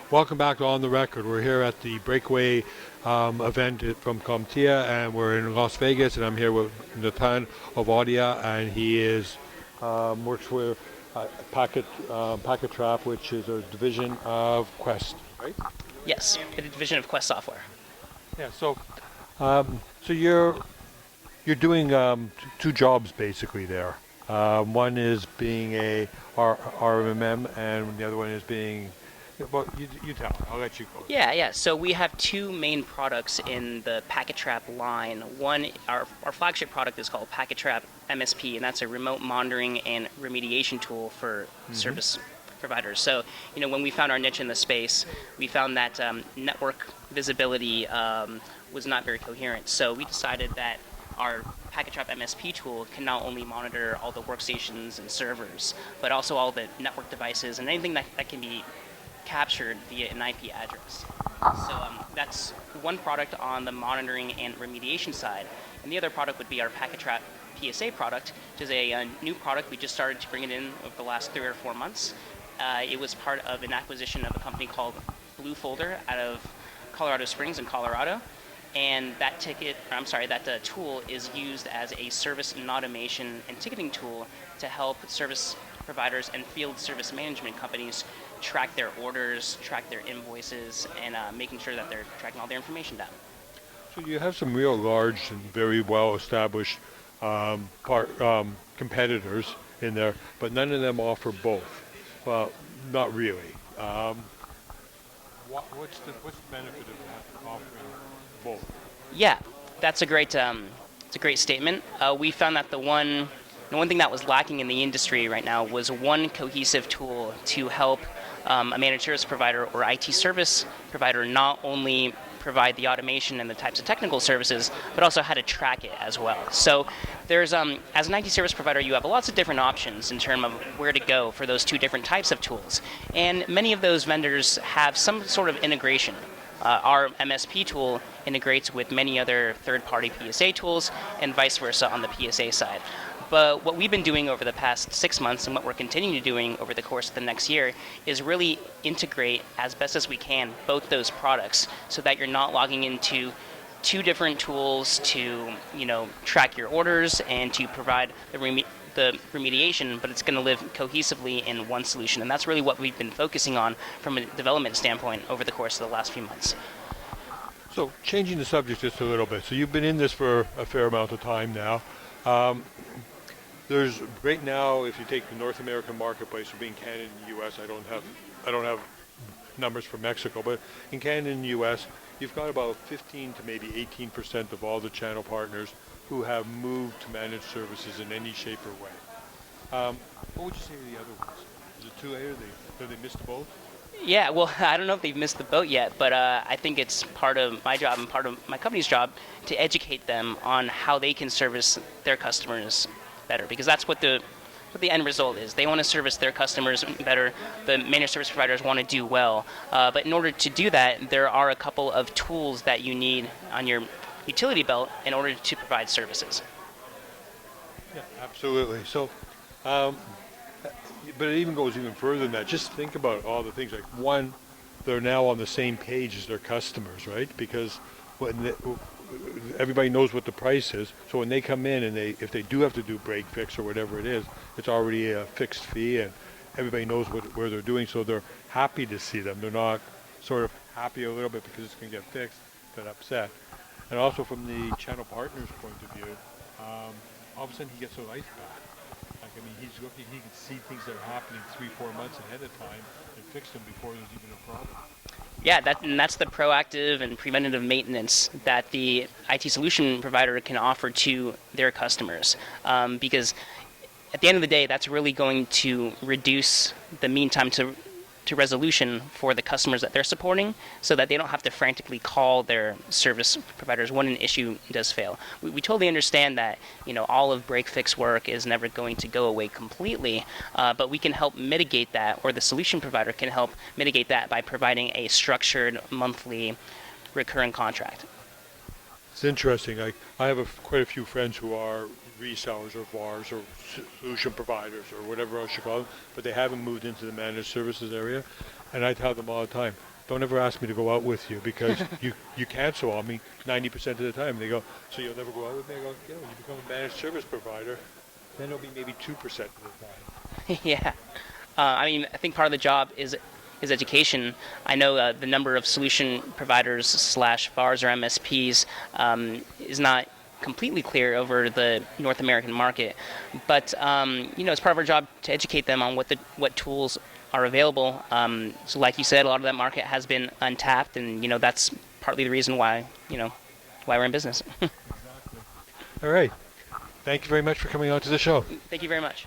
Welcome back to On the Record. We're here at the Breakaway event from CompTIA, and we're in Las Vegas, and I'm here with Natan Ovadia, and he works with Packet Trap, which is a division of Quest, right? Yes, a division of Quest Software. Yeah. So you're doing two jobs basically there. One is being a RMM, and the other one is being. Well, you tell me. I'll let you go. Yeah. So we have two main products in the Packet Trap line. One, our flagship product is called Packet Trap MSP, and that's a remote monitoring and remediation tool for service providers. So, when we found our niche in the space, we found that network visibility was not very coherent. So we decided that our Packet Trap MSP tool can not only monitor all the workstations and servers, but also all the network devices and anything that can be captured via an IP address. So that's one product on the monitoring and remediation side. And the other product would be our Packet Trap PSA product, which is a new product. We just started to bring it in over the last 3 or 4 months. It was part of an acquisition of a company called Blue Folder out of Colorado Springs in Colorado. And that tool is used as a service and automation and ticketing tool to help service providers and field service management companies track their orders, track their invoices, and making sure that they're tracking all their information down. So you have some real large and very well-established competitors in there, but none of them offer both. Well, not really. What's the benefit of offering both? Yeah, that's a great statement. We found that the one thing that was lacking in the industry right now was one cohesive tool to help a managed service provider or IT service provider not only provide the automation and the types of technical services, but also how to track it as well. So there's, as an IT service provider, you have lots of different options in terms of where to go for those two different types of tools. And many of those vendors have some sort of integration. Our MSP tool integrates with many other third-party PSA tools and vice versa on the PSA side. But what we've been doing over the past 6 months and what we're continuing to doing over the course of the next year is really integrate as best as we can both those products so that you're not logging into two different tools to track your orders and to provide the remediation, but it's going to live cohesively in one solution. And that's really what we've been focusing on from a development standpoint over the course of the last few months. So changing the subject just a little bit. So you've been in this for a fair amount of time now. There's right now, if you take the North American marketplace, being Canada and the U.S., I don't have numbers for Mexico, but in Canada and the U.S., you've got about 15 to maybe 18% of all the channel partners who have moved to managed services in any shape or way. What would you say to the other ones? Is it too late? Have they missed the boat? Yeah, well, I don't know if they've missed the boat yet, but I think it's part of my job and part of my company's job to educate them on how they can service their customers better, because that's what the end result is. They want to service their customers better. The managed service providers want to do well. But in order to do that, there are a couple of tools that you need on your utility belt in order to provide services. Yeah, absolutely. So, but it even goes even further than that. Just think about all the things. Like one, they're now on the same page as their customers, right? Because everybody knows what the price is. So when they come in and if they do have to do break fix or whatever it is, it's already a fixed fee, and everybody knows where they're doing. So they're happy to see them. They're not sort of happy a little bit because it's going to get fixed, but upset. And also from the channel partner's point of view, all of a sudden he gets their life back. Like, I mean, he's looking, he can see things that are happening 3-4 months ahead of time and fix them before there's even a problem. Yeah, that's the proactive and preventative maintenance that the IT solution provider can offer to their customers. Because at the end of the day, that's really going to reduce the mean time to resolution for the customers that they're supporting, so that they don't have to frantically call their service providers when an issue does fail. We totally understand that all of break fix work is never going to go away completely, but we can help mitigate that, or the solution provider can help mitigate that by providing a structured monthly recurring contract. It's interesting. I have quite a few friends who are resellers or VARs or solution providers or whatever else you call them, but they haven't moved into the managed services area. And I tell them all the time, don't ever ask me to go out with you because you cancel on me 90% of the time. They go, so you'll never go out with me? I go, yeah, when you become a managed service provider, then it'll be maybe 2% of the time. Yeah. I mean, I think part of the job is education. I know the number of solution providers slash VARs or MSPs is not completely clear over the North American market, but it's part of our job to educate them on what tools are available. So, like you said, a lot of that market has been untapped, and that's partly the reason why why we're in business. All right. Thank you very much for coming on to the show. Thank you very much.